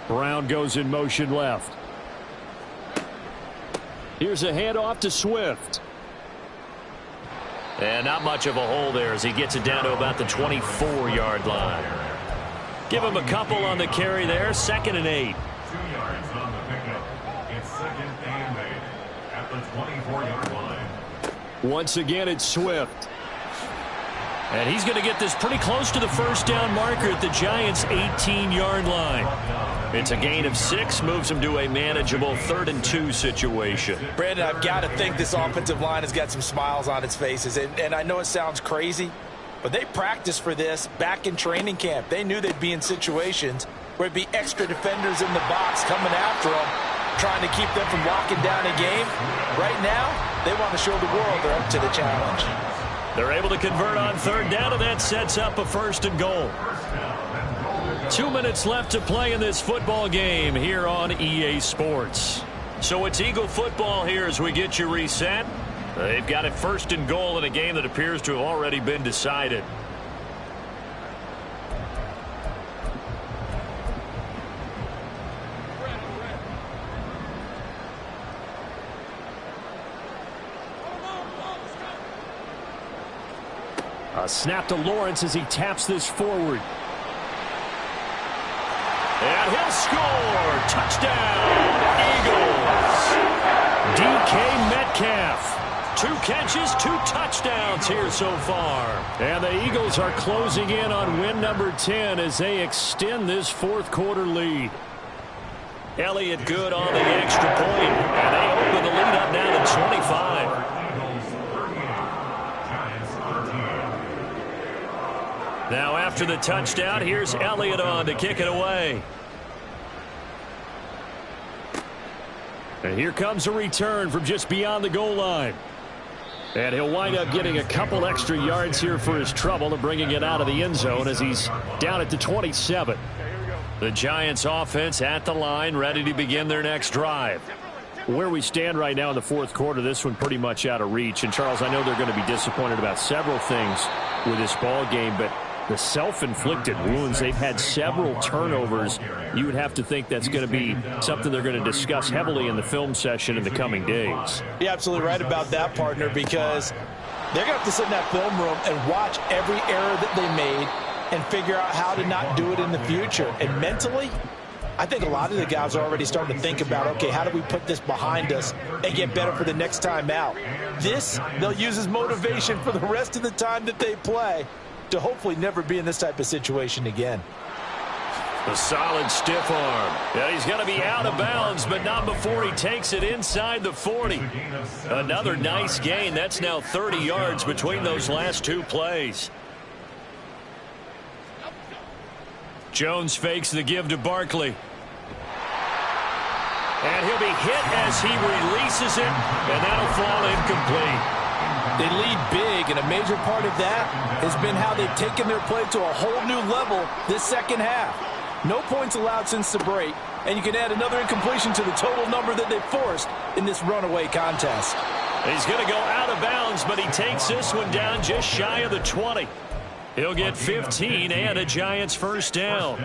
Brown goes in motion left. Here's a handoff to Swift. And not much of a hole there as he gets it down to about the 24-yard line. Give him a couple on the carry there. 2nd and 8. 2 yards on the pickup. It's 2nd and 8 at the 24-yard line. Once again, it's Swift. And he's going to get this pretty close to the 1st down marker at the Giants' 18-yard line. It's a gain of 6, moves him to a manageable 3rd and 2 situation. Brandon, I've got to think this offensive line has got some smiles on its faces. And I know it sounds crazy, but they practiced for this back in training camp. They knew they'd be in situations where it'd be extra defenders in the box coming after them, trying to keep them from locking down a game. Right now, they want to show the world they're up to the challenge. They're able to convert on 3rd down, and that sets up a 1st and goal. 2 minutes left to play in this football game here on EA Sports. So it's Eagle football here as we get you reset. They've got it 1st and goal in a game that appears to have already been decided. A snap to Lawrence as he taps this forward. And he'll score. Touchdown, Eagles. DK Metcalf. 2 catches, 2 touchdowns here so far. And the Eagles are closing in on win number 10 as they extend this fourth quarter lead. Elliott good on the extra point, and they open the lead up now to 25. Now after the touchdown, here's Elliott on to kick it away. And here comes a return from just beyond the goal line. And he'll wind up getting a couple extra yards here for his trouble and bringing it out of the end zone as he's down at the 27. The Giants offense at the line, ready to begin their next drive. Where we stand right now in the fourth quarter, this one pretty much out of reach. And, Charles, I know they're going to be disappointed about several things with this ball game, but the self-inflicted wounds, they've had several turnovers. You would have to think that's going to be something they're going to discuss heavily in the film session in the coming days. You're absolutely right about that, partner, because they're going to have to sit in that film room and watch every error that they made and figure out how to not do it in the future. And mentally, I think a lot of the guys are already starting to think about, okay, how do we put this behind us and get better for the next time out? This, they'll use as motivation for the rest of the time that they play to hopefully never be in this type of situation again. A solid stiff arm. Yeah, he's going to be out of bounds, but not before he takes it inside the 40. Another nice gain. That's now 30 yards between those last 2 plays. Jones fakes the give to Barkley. And he'll be hit as he releases it, and that'll fall incomplete. They lead big, and a major part of that has been how they've taken their play to a whole new level this second half. No points allowed since the break, and you can add another incompletion to the total number that they've forced in this runaway contest. He's going to go out of bounds, but he takes this one down just shy of the 20. He'll get 15 and a Giants first down.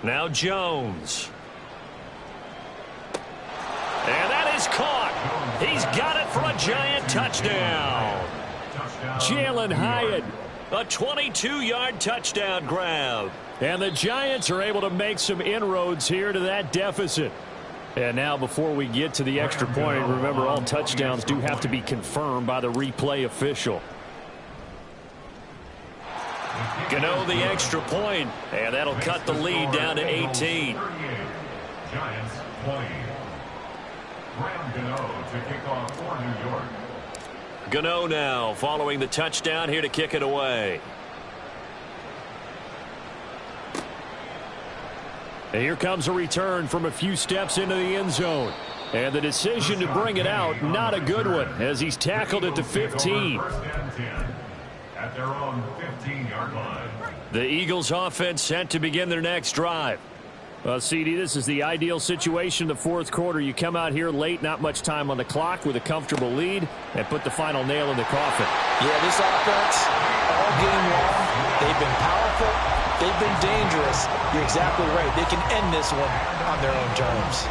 Now Jones. And that is caught. He's got it for a Giant touchdown. Jalen Hyatt. A 22-yard touchdown grab. And the Giants are able to make some inroads here to that deficit. And now before we get to the extra point, remember all touchdowns do have to be confirmed by the replay official. Gano the extra point, and that'll cut the lead down to 18. Giants 20. Graham Gano to kick off for New York. Gano now following the touchdown here to kick it away. And here comes a return from a few steps into the end zone. And the decision to bring it out, not a good one, as he's tackled at the 15. At their own 15-yard line. The Eagles offense set to begin their next drive. Well, CD, this is the ideal situation in the fourth quarter. You come out here late, not much time on the clock with a comfortable lead, and put the final nail in the coffin. Yeah, this offense, all game long, they've been powerful. They've been dangerous. You're exactly right. They can end this one on their own terms.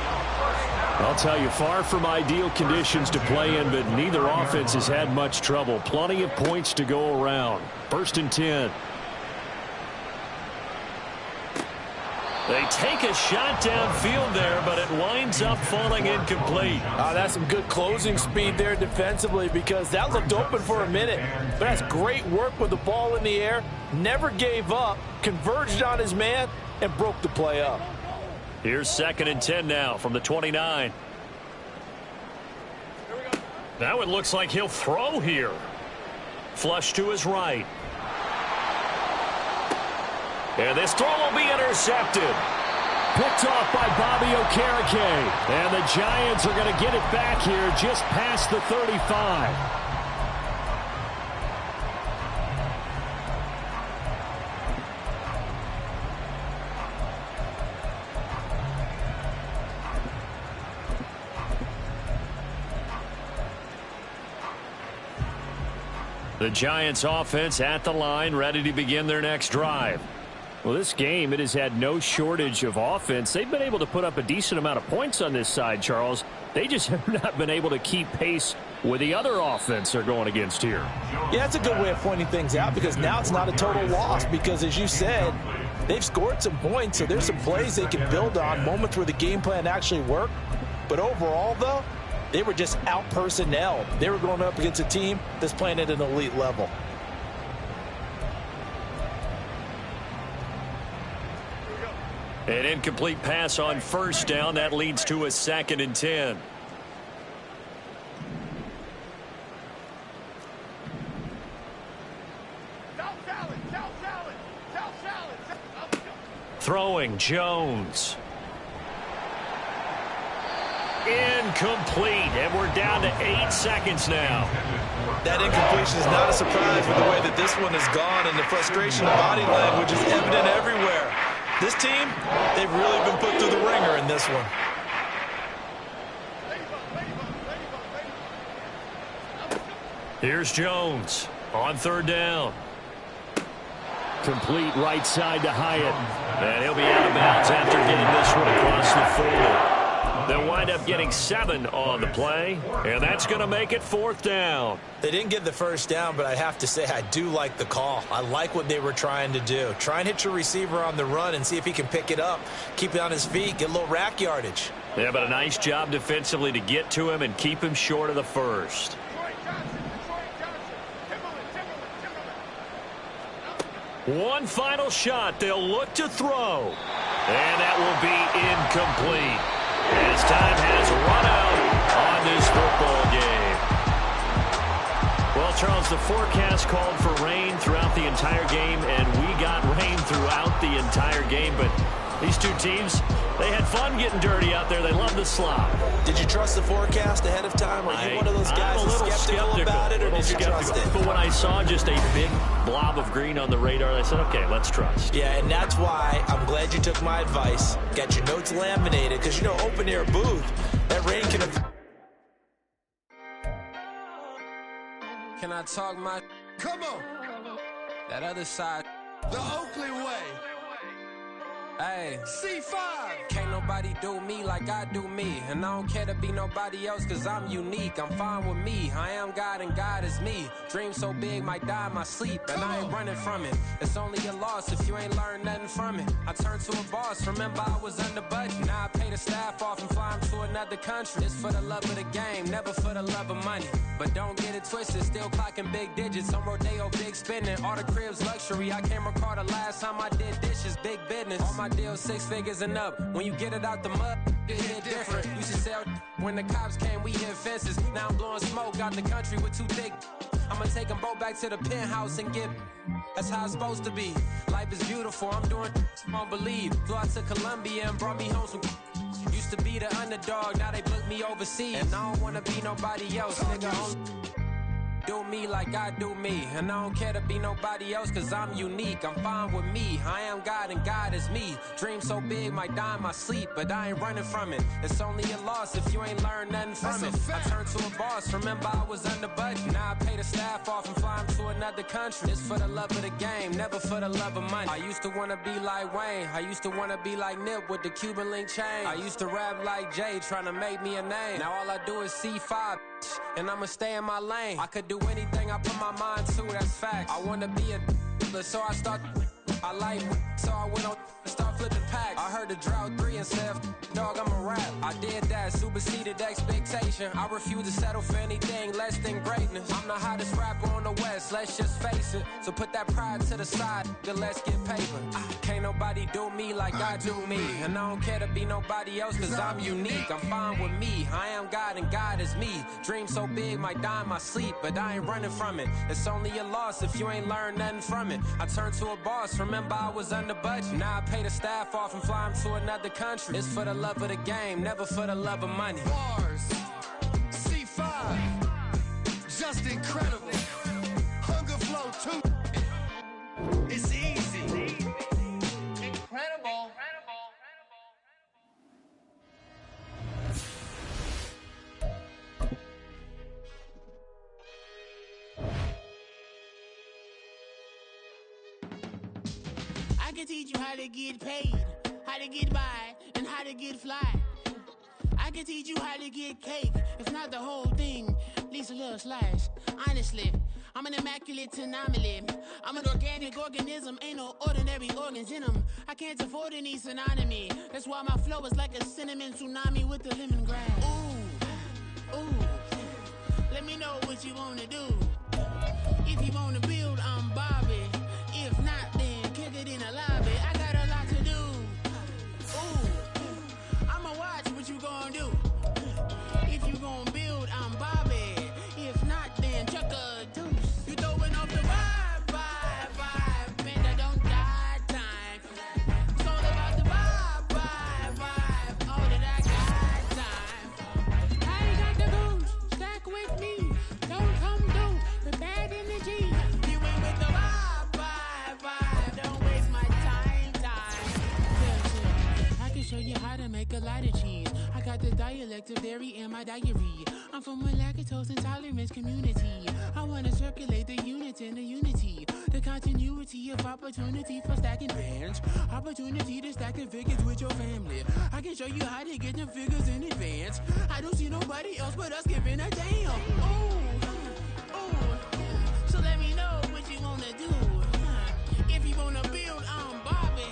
I'll tell you, far from ideal conditions to play in, but neither offense has had much trouble. Plenty of points to go around. 1st and 10. They take a shot downfield there, but it winds up falling incomplete. That's some good closing speed there defensively, because that looked open for a minute. But that's great work with the ball in the air. Never gave up, converged on his man, and broke the play up. Here's 2nd and 10 now from the 29. Now it looks like he'll throw here. Flush to his right. And this throw will be intercepted. Picked off by Bobby Okereke. And the Giants are going to get it back here just past the 35. The Giants offense at the line, ready to begin their next drive. Well, this game, it has had no shortage of offense. They've been able to put up a decent amount of points on this side, Charles. They just have not been able to keep pace with the other offense they're going against here. Yeah, that's a good way of pointing things out, because now it's not a total loss, because as you said, they've scored some points, so there's some plays they can build on, moments where the game plan actually worked. But overall, though, they were just out-personnel. They were going up against a team that's playing at an elite level. An incomplete pass on first down. That leads to a 2nd and 10. Throwing Jones. Incomplete, and we're down to 8 seconds now. That incompletion is not a surprise with the way that this one has gone, and the frustration of body language is evident everywhere. This team, they've really been put through the ringer in this one. Here's Jones on 3rd down. Complete right side to Hyatt. And he'll be out of bounds after getting this one across the 40. They'll wind up getting 7 on the play, and that's going to make it 4th down. They didn't get the first down, but I have to say I do like the call. I like what they were trying to do. Try and hit your receiver on the run and see if he can pick it up, keep it on his feet, get a little rack yardage. Yeah, but a nice job defensively to get to him and keep him short of the first. One final shot. They'll look to throw. And that will be incomplete, as time has run out on this football game. Well, Charles, the forecast called for rain throughout the entire game, and we got rain throughout the entire game. But these two teams, they had fun getting dirty out there. They love the slop. Did you trust the forecast ahead of time? Are you one of those guys that's skeptical about it, or did you trust it? But when I saw just a big blob of green on the radar, I said, okay, let's trust. Yeah, and that's why I'm glad you took my advice. Got your notes laminated, because, you know, open-air booth, that rain can have... Can I talk my... Come on! That other side. The Oakley way. Hey, C5. Can't nobody do me like I do me. And I don't care to be nobody else, cause I'm unique. I'm fine with me. I am God and God is me. Dream so big, might die in my sleep. And I ain't running from it. It's only a loss if you ain't learned nothing from it. I turned to a boss. Remember I was under budget. Now I pay the staff off and fly them to another country. It's for the love of the game, never for the love of money. But don't get it twisted, still clocking big digits. On Rodeo, big spending. All the cribs luxury. I can't recall the last time I did dishes, big business. All my deals 6 figures and up. When you get it out the mud, it hit different. Used to sell when the cops came, we hit fences. Now I'm blowing smoke out the country with 2 thick. I'ma take them both back to the penthouse and get. That's how it's supposed to be. Life is beautiful, I'm doing won't believe. Flew out to Colombia and brought me home some. Used to be the underdog, now they booked me overseas. And I don't wanna be nobody else, nigga. Do me like I do me. And I don't care to be nobody else, cause I'm unique. I'm fine with me. I am God and God is me. Dream so big, might die in my sleep, but I ain't running from it. It's only a loss if you ain't learned nothing from it. I turned to a boss, remember I was under budget. Now I pay the staff off and fly them to another country. It's for the love of the game, never for the love of money. I used to wanna be like Wayne. I used to wanna be like Nip with the Cuban link chain. I used to rap like Jay, trying to make me a name. Now all I do is C5, and I'ma stay in my lane. I could do anything I put my mind to, that's facts. I wanna be a so I start. I like so I went on and start flipping packs. I heard the drought 3 and said, dog, I'm a rap. I did that, superseded expectation. I refuse to settle for anything less than greatness. I'm the hottest rapper on the West, let's just face it. So put that pride to the side, then let's get paper. Can't nobody do me like I do me. And I don't care to be nobody else, cause I'm unique. I'm fine with me. I am God and God is me. Dream so big, might die in my sleep, but I ain't running from it. It's only a loss if you ain't learned nothing from it. I turned to a boss, remember I was under budget. Now I pay the staff off and fly them to another country. It's for the love of the game, never for the love of money. Bars, C5, just incredible. Hunger flow 2, it's easy. Incredible. I can teach you how to get paid, how to get by, and how to get fly. I can teach you how to get cake, if not the whole thing, at least a little slice. Honestly, I'm an immaculate anomaly. I'm an organic organism, ain't no ordinary organs in them. I can't afford any synonymy. That's why my flow is like a cinnamon tsunami with the lemongrass. Ooh, ooh. Let me know what you wanna do. If you wanna build, I'm Bobby. If not, then kick it in the lobby. I got a lot to do. Ooh, I'ma watch what you gonna do. If you gonna build, I'm Bobby. If not, then chuck a deuce. You throwing off the vibe, man, I don't got time. It's all about the vibe, all that I got time. I ain't got the booze, stack with me. Don't come through the bad energy. You ain't with the vibe, don't waste my time. I can show you how to make a lot of cheese. I got the dialect of dairy in my diary. I'm from a lactose intolerance community. I wanna circulate the units and the unity. The continuity of opportunity for stacking bands. Opportunity to stack the figures with your family. I can show you how to get them figures in advance. I don't see nobody else but us giving a damn. Ooh. So let me know what you wanna do. If you wanna build, I'm Bobby.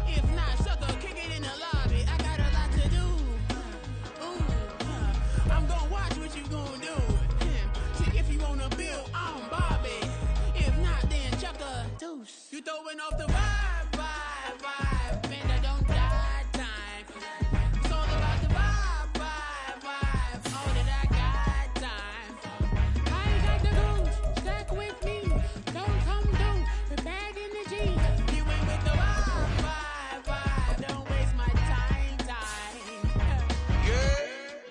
If not, sucker, kick it in the lobby. I got a lot to do. I'm gonna watch what you gonna do. See, if you wanna build, I'm Bobby. If not, then chuck a deuce. You throwing off the vibe, man, I don't got time. It's all about the vibe, all that I got time. I ain't got the booze, stack with me. Don't come through the bad energy. You ain't with the vibe, don't waste my time. Yeah,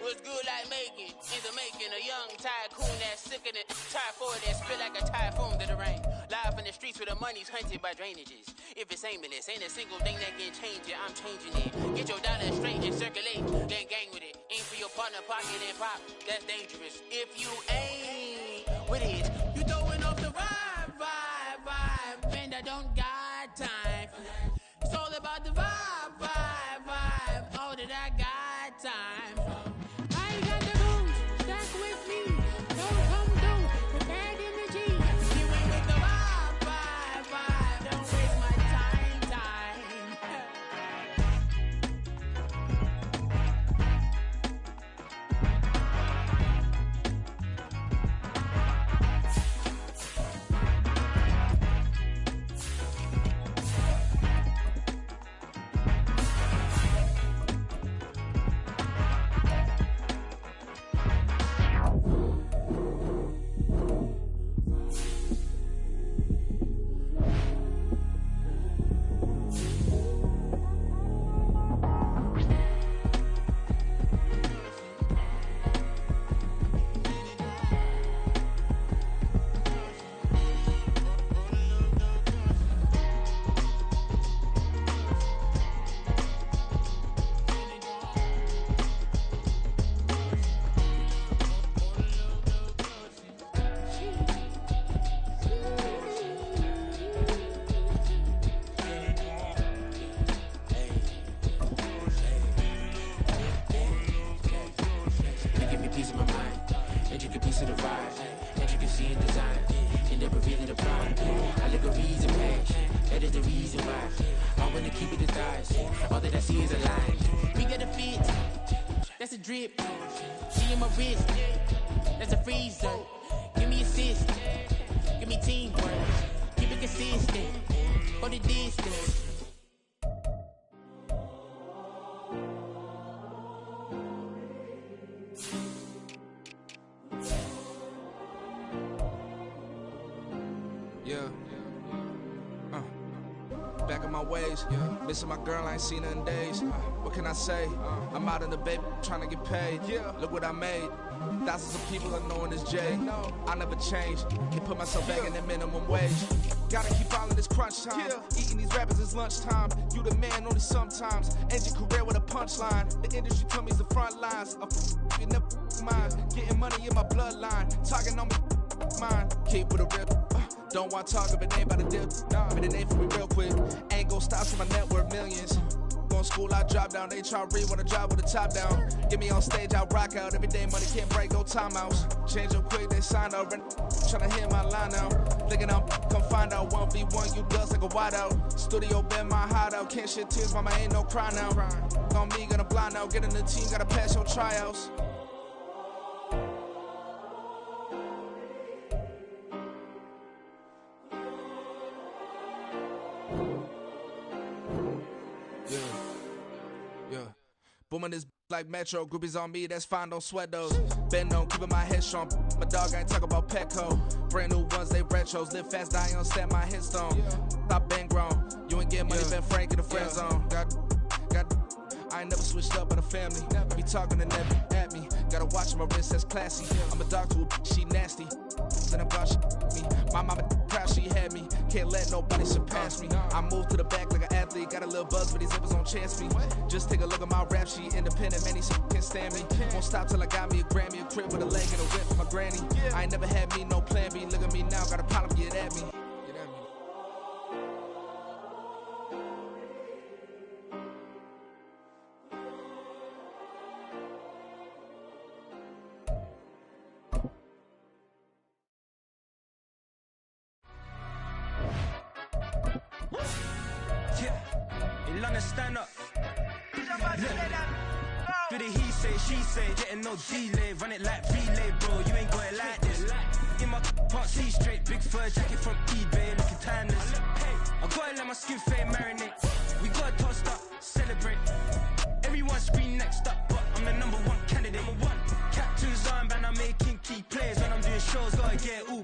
what's good like making? Either making a young tycoon that's sick in it, typhoid that spit like a typhoon to the rain. Live in the streets where the money's hunted by drainages. If it's aimless, ain't a single thing that can change it, I'm changing it. Get your dollar straight and circulate, then gang with it. Aim for your partner, pocket and pop, that's dangerous. If you ain't with it, you throwing off the vibe, and I don't got time. It's all about the vibe, all that I got time. I ain't got the booze, stack with me. Don't come through with bad energy. You ain't with the vibe, don't waste my time. Drip, see in my wrist, that's a freezer. Give me assist, give me teamwork, keep it consistent, go the distance. Yeah. Back in my ways, missing my girl, I ain't seen her in days. What can I say? I'm out in the baby, trying to get paid. Look what I made. Thousands of people are knowing this Jay. I never changed. Can put myself back in the minimum wage. Gotta keep following this crunch time. Eating these rappers is lunchtime. You the man only sometimes. End your career with a punchline. The industry told me it's the front lines. You never mind. Getting money in my bloodline. Talking on me, mine. Keep with a real. Don't want to talk if it ain't about the deal. But it ain't for me real quick. Ain't gon' stop till my net worth millions. Gon' on school, I drop down. They try to read when I drive with the top down. Get me on stage, I rock out. Every day money can't break, no timeouts. Change up quick, they sign up. Tryna hear my line out. Thinking I'm come find out. 1v1, you dust like a wideout. Studio been my hideout. Can't shed tears, mama, ain't no cry now. On me, gonna blind out. Get in the team, gotta pass your tryouts. Booming this like Metro, groupies on me, that's fine, don't sweat those. Bend on, keeping my head strong. My dog ain't talk about Petco. Brand new ones, they retros. Live fast, die on, stand my headstone. Stop been grown. You ain't get money, been frank in the friend zone. I ain't never switched up in the family. Be talking to never at me. Gotta watch my wrist, that's classy. I'm a dog to a she nasty. Then I'm gone, she me. My mama proud she had me. Can't let nobody surpass me. I move to the back like an athlete. Got a little buzz, but these zippers on chance me. Just take a look at my rap sheet. Independent, man, these can't stand me. Won't stop till I got me a Grammy, a crib with a leg and a whip for my granny. I ain't never had me no plan B. Look at me now, got a problem, get at me. Stand up. Do the he say, she say, getting no delay, run it like relay, bro. You ain't got it like this. In my can't see straight, big fur jacket from eBay, looking timeless. I gotta let my skin fade marinate. We gotta toast up, celebrate. Everyone scream next up, but I'm the #1 candidate. Captain's armband, I'm making key plays when I'm doing shows. Gotta get all